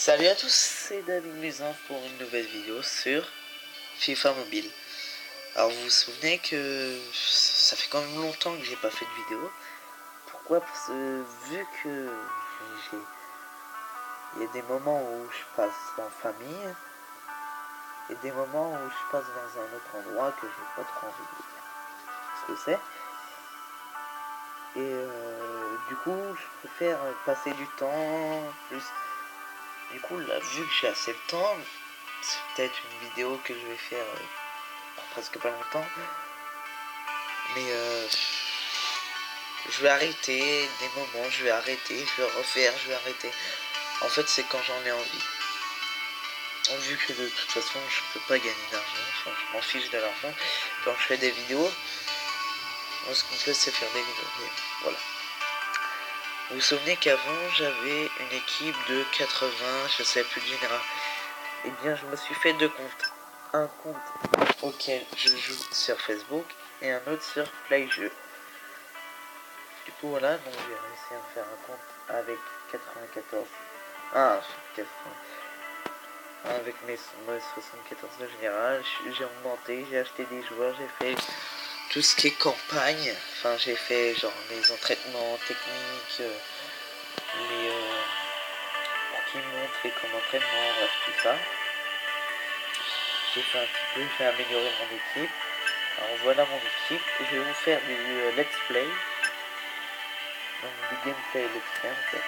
Salut à tous, c'est David Musin pour une nouvelle vidéo sur FIFA Mobile. Alors vous vous souvenez que ça fait quand même longtemps que j'ai pas fait de vidéo. Pourquoi? Parce que vu que il y a des moments où je passe en famille et des moments où je passe dans un autre endroit que j'ai pas trop envie de dire ce que c'est. Et du coup je préfère passer du temps plus. Du coup là, vu que j'ai assez de temps, c'est peut-être une vidéo que je vais faire pour presque pas longtemps. Mais je vais arrêter des moments, je vais arrêter, je vais refaire, je vais arrêter. En fait, c'est quand j'en ai envie. Vu que de toute façon, je peux pas gagner d'argent, enfin, je m'en fiche de l'argent. Quand je fais des vidéos, moi, ce qu'on fait, c'est faire des vidéos. Et voilà. Vous vous souvenez qu'avant, j'avais une équipe de 80, je sais plus, de général. Eh bien, je me suis fait deux comptes. Un compte auquel je joue sur Facebook et un autre sur PlayJeux. Du coup voilà, donc j'ai réussi à me faire un compte avec 94. Ah, 80. Avec mes 74 de général, j'ai augmenté, j'ai acheté des joueurs, j'ai fait tout ce qui est campagne. Enfin, j'ai fait genre les entraînements techniques, les pour qu'ils montrent comme entraînement, bref, tout ça. J'ai fait un petit peu, j'ai amélioré mon équipe. Alors voilà mon équipe, je vais vous faire du let's play. Donc du gameplay let's play en fait.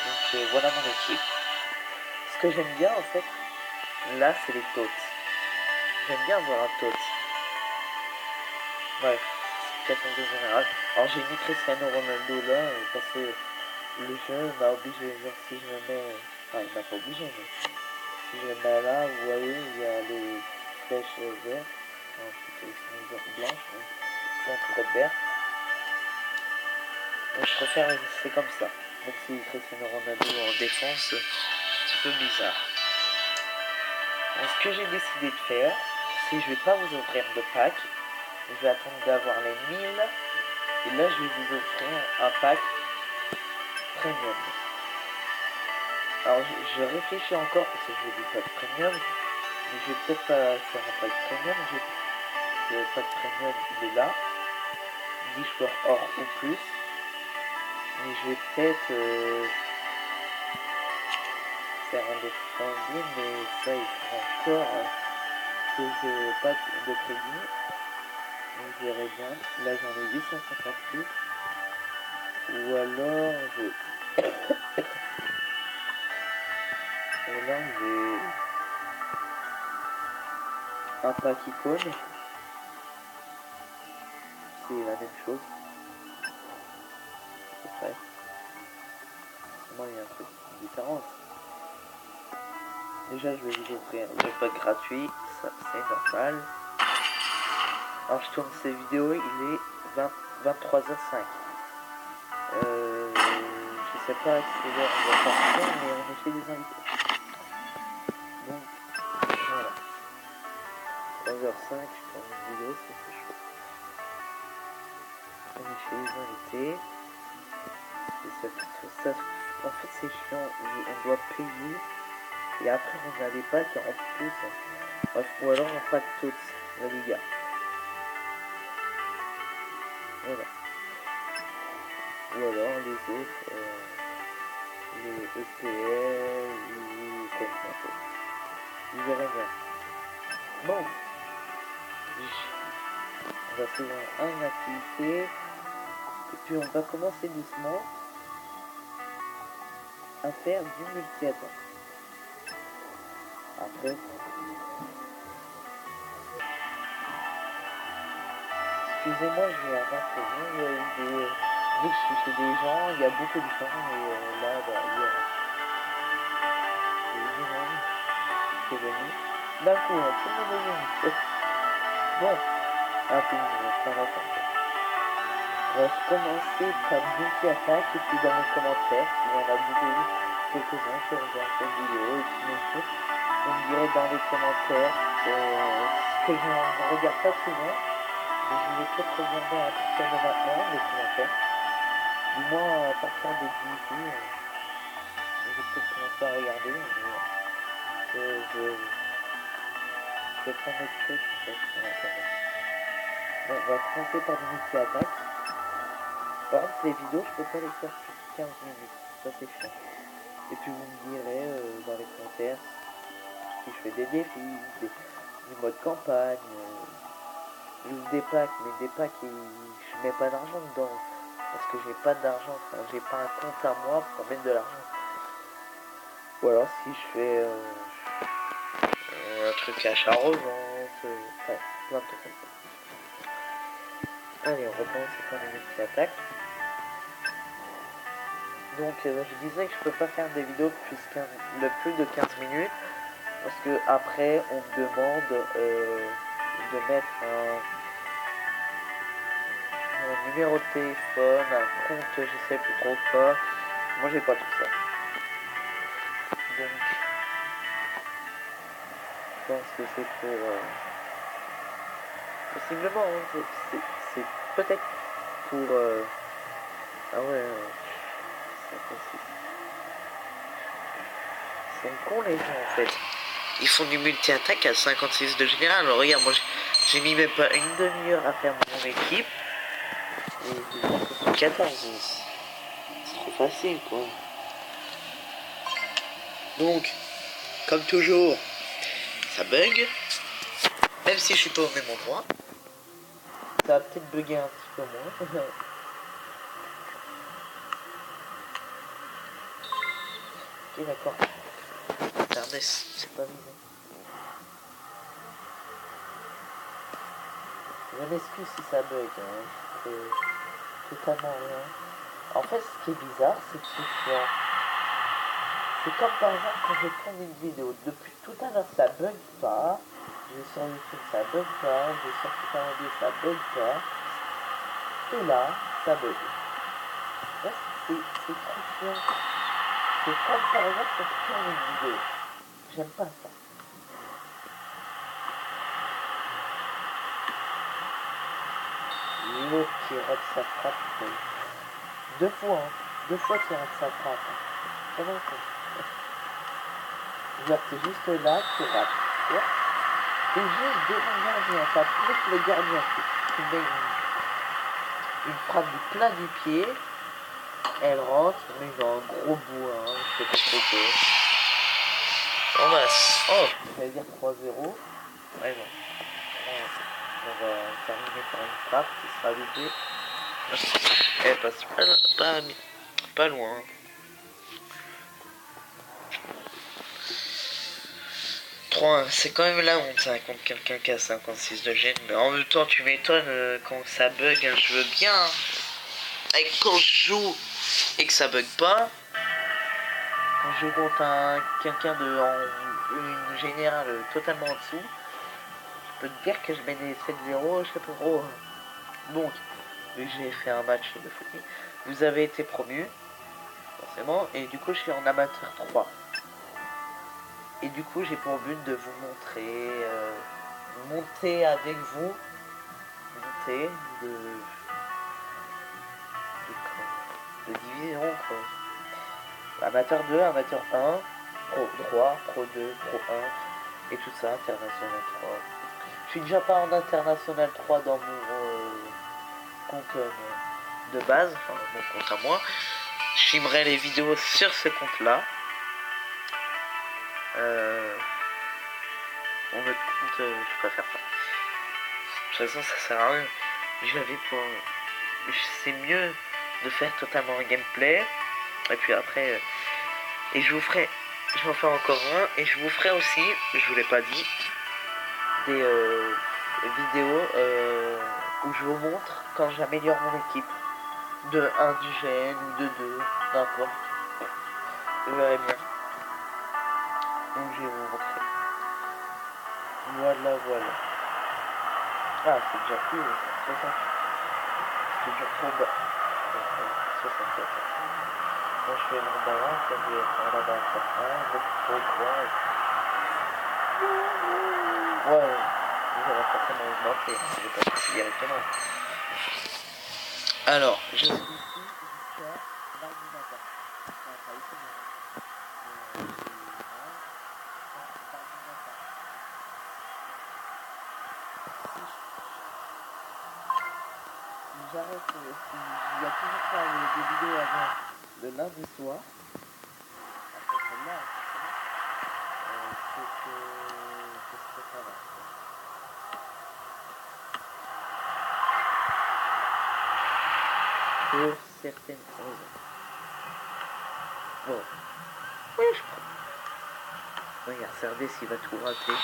Donc voilà mon équipe. Ce que j'aime bien en fait, là c'est les tots. J'aime bien avoir un tot. Bref, c'est 14 de général. Alors j'ai mis Cristiano Ronaldo là parce que le jeu m'a obligé, genre si je me mets. Enfin il m'a pas obligé mais si je me mets là, vous voyez, il y a les flèches vertes. Enfin plutôt blanches, mais sont très vertes. Donc je préfère rester comme ça. Même si Cristiano Ronaldo en défense, c'est un petit peu bizarre. Donc, ce que j'ai décidé de faire, c'est que je vais pas vous offrir de pack. Je vais attendre d'avoir les 1000. Et là, je vais vous offrir un pack premium. Alors, je réfléchis encore parce que je veux du pack premium. Mais je vais peut-être pas faire un pack premium. Le pack premium, il est là. 10 joueurs or ou plus. Mais je vais peut-être faire un de mais ça, il faut encore que je pack de crédit. Donc, je verrai bien. Là, j'en ai 858. Ou alors, j'ai un pack icône. C'est la même chose. À peu près. Moi, il y a un peu de différence. Déjà, je vais vous offrir le pack gratuit. Ça, c'est normal. Alors, je tourne ces vidéos. Il est 23h05. Je sais pas à quelle heure on va partir, mais on est chez des invités. Donc, voilà. 3h05, je tourne une vidéo, c'est chaud. On est chez les invités. Ça, en fait, c'est chiant. On doit payer. Et après, on a les packs en plus. Bref, ou alors on pack tous, la Liga. Voilà. Ou alors les autres, les EPL, ou comme ça. Vous verrez bien. Bon. On va se voir une activité. Et puis on va commencer doucement à faire du multi-attaque. Après, excusez-moi, je vais avoir prévenu, vu que je suis chez des gens, il y a beaucoup de gens, et là, bah, il y a des gens qui est venu. D'un coup, tout le monde est venu. Bon, rapidement, ça va faire. On va commencer par multi-attaque, et puis dans les commentaires, il y en a beaucoup, quelques-uns qui regardent cette vidéo, et puis bien sûr, vous me direz dans les commentaires ce que je ne regarde pas souvent. Et je vais peut-être regarder à partir de maintenant les commentaires. Du moins à partir de 10 jours, vais peut-être commencer à regarder, mais je vais prendre autre chose en fait sur internet. Bon, on va commencer par des multi-attaques. Par contre, les vidéos, je peux pas les faire plus de 15 minutes, ça c'est chiant. Et puis vous me direz dans les commentaires si je fais des défis, du mode campagne, j'ouvre des packs, mais des packs et je mets pas d'argent dedans. Parce que j'ai pas d'argent, enfin, j'ai pas un compte à moi pour mettre de l'argent. Ou alors si je fais un truc achat-revente, enfin, plein de trucs comme ça. Allez, on recommence par les multi-attaques. Donc je disais que je peux pas faire des vidéos de plus de 15 minutes. Parce que après on me demande de mettre un numéro de téléphone, un compte, je sais plus trop quoi. Moi j'ai pas tout ça. Donc je pense que c'est pour possiblement hein, c'est peut-être pour ah ouais 56. Ils sont cons les gens en fait. Ils font du multi-attaque à 56 de général. Alors regarde, moi j'ai mis même pas une demi-heure à faire mon équipe. Et 14. C'est trop facile quoi. Donc, comme toujours, ça bug. Même si je suis pas au même endroit. Ça va peut-être bugger un petit peu moins. Ok d'accord. C'est pas visé. Je m'excuse si ça bug, hein. C'est totalement rien. En fait, ce qui est bizarre, c'est que c'est chiant. C'est comme par exemple quand je tourne une vidéo. Depuis tout à l'heure, ça bug pas. Je vais sur YouTube, ça bug pas. Je vais sur Super Audio, ça bug pas. Et là, ça bug. Là, c'est trop chiant. C'est comme par exemple quand je tourne une vidéo. J'aime pas ça. L'autre qui rate sa frappe. Deux fois, hein. Deux fois qui rate sa frappe. Hein. Comment ça? Genre, c'est juste là, tu rates. Ouais. C'est juste devant le gardien. Ça plus le gardien qui met une frappe du plein du pied. Elle rentre, mais dans un gros bout, hein. Je sais pas trop quoi. En masse. Oh, ça veut dire 3-0. Ouais, non. On va terminer par une frappe qui sera loupée. Elle passe pas loin. C'est quand même la honte hein, contre quelqu'un qui a 56 de gêne. Mais en même temps, tu m'étonnes quand ça bug. Hein, je veux bien. Hein. Et quand je joue et que ça bug pas, quand je joue contre quelqu'un une générale totalement en dessous, je peux te dire que je mets des 7-0, je sais pas trop. Donc, vu que j'ai fait un match de foot, vous avez été promu, forcément, et du coup, je suis en amateur 3. Et du coup, j'ai pour but de vous montrer, monter avec vous, monter de division, quoi. Amateur 2, amateur 1, pro 3, pro 2, pro 1, et tout ça, international 3. Je suis déjà pas en international 3 dans mon compte de base, enfin mon compte à moi. Je filmerai les vidéos sur ce compte-là. Mon autre compte, je préfère pas. De toute façon, ça sert à rien. J'avais pour. C'est mieux de faire totalement un gameplay. Et puis après. Et je vous ferai. Je vais en faire encore un. Et je vous ferai aussi, je vous l'ai pas dit, des vidéos où je vous montre quand j'améliore mon équipe. De 1 du GN ou de 2, n'importe. Vous verrez bien. Donc je vais vous montrer. Voilà. Ah, c'est déjà plus 60. C'est déjà trop bas. 64. Moi je fais mon balance, ça doit être en là-bas à 4 je vais trop 3. Ouais, ça va forcément augmenter, je vais pas tout directement. Alors, je suis ici jusqu'à mardi matin. J'arrête, il y a toujours pas des vidéos avant le lundi soir, après celle-là, c'est que je serai pas là. Pour certaines raisons. Bon, oui, je crois. Regarde, Sardès, il va tout rater.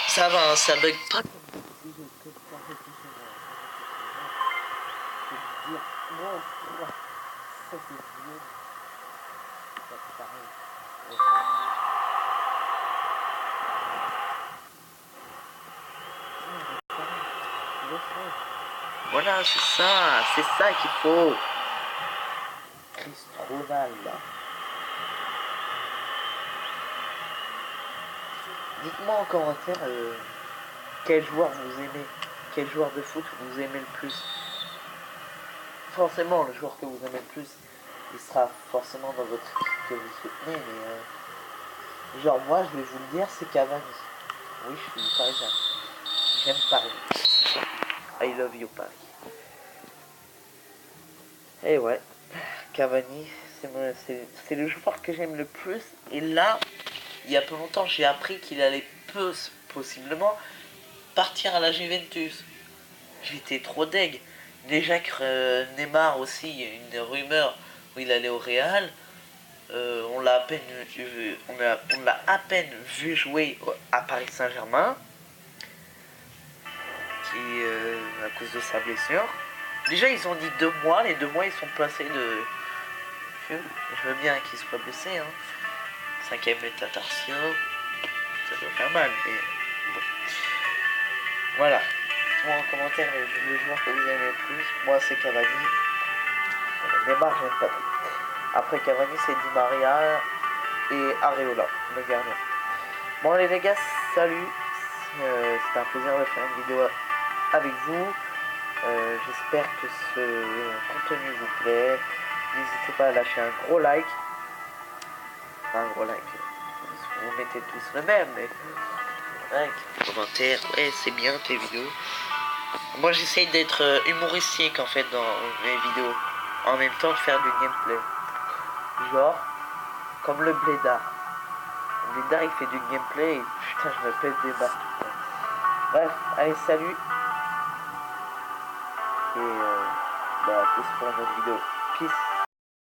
Ça va, hein, ça bug pas. Si je peux pas réfléchir, c'est dire, bon, ça c'est vieux. Ça c'est pareil. Voilà, c'est ça qu'il faut. Cristonal, là. Dites-moi en commentaire quel joueur vous aimez, quel joueur de foot vous aimez le plus. Forcément, le joueur que vous aimez le plus, il sera forcément dans votre équipe que vous soutenez, mais genre moi, je vais vous le dire, c'est Cavani. Oui, je suis parisien. J'aime Paris. I love you, Paris. Et ouais, Cavani, c'est le joueur que j'aime le plus. Et là, il y a peu longtemps, j'ai appris qu'il allait possiblement partir à la Juventus. J'étais trop deg. Déjà que Neymar aussi, il y a une rumeur où il allait au Real. On l'a à peine vu jouer à Paris Saint-Germain, à cause de sa blessure. Déjà, ils ont dit 2 mois. Les 2 mois, ils sont passés de. Je veux bien qu'il soit blessé. Hein. 5e métatarsion, ça doit faire mal, mais bon. Voilà. Dites-moi en commentaire le joueur que vous aimez le plus. Moi, c'est Cavani. Neymar, j'aime pas trop. Après Cavani, c'est Di Maria et Areola, le gardien. Bon, allez les gars, salut. C'était un plaisir de faire une vidéo avec vous. J'espère que ce contenu vous plaît. N'hésitez pas à lâcher un gros like. Un gros like. Vous mettez tous le même, mais like, commentaire, ouais, c'est bien tes vidéos. Moi, j'essaye d'être humoristique en fait dans mes vidéos, en même temps de faire du gameplay. Genre, comme le Blédard. Le Blédard, il fait du gameplay et putain, je me pète des barres. Bref, allez, salut. Et à plus pour une autre vidéo. Peace.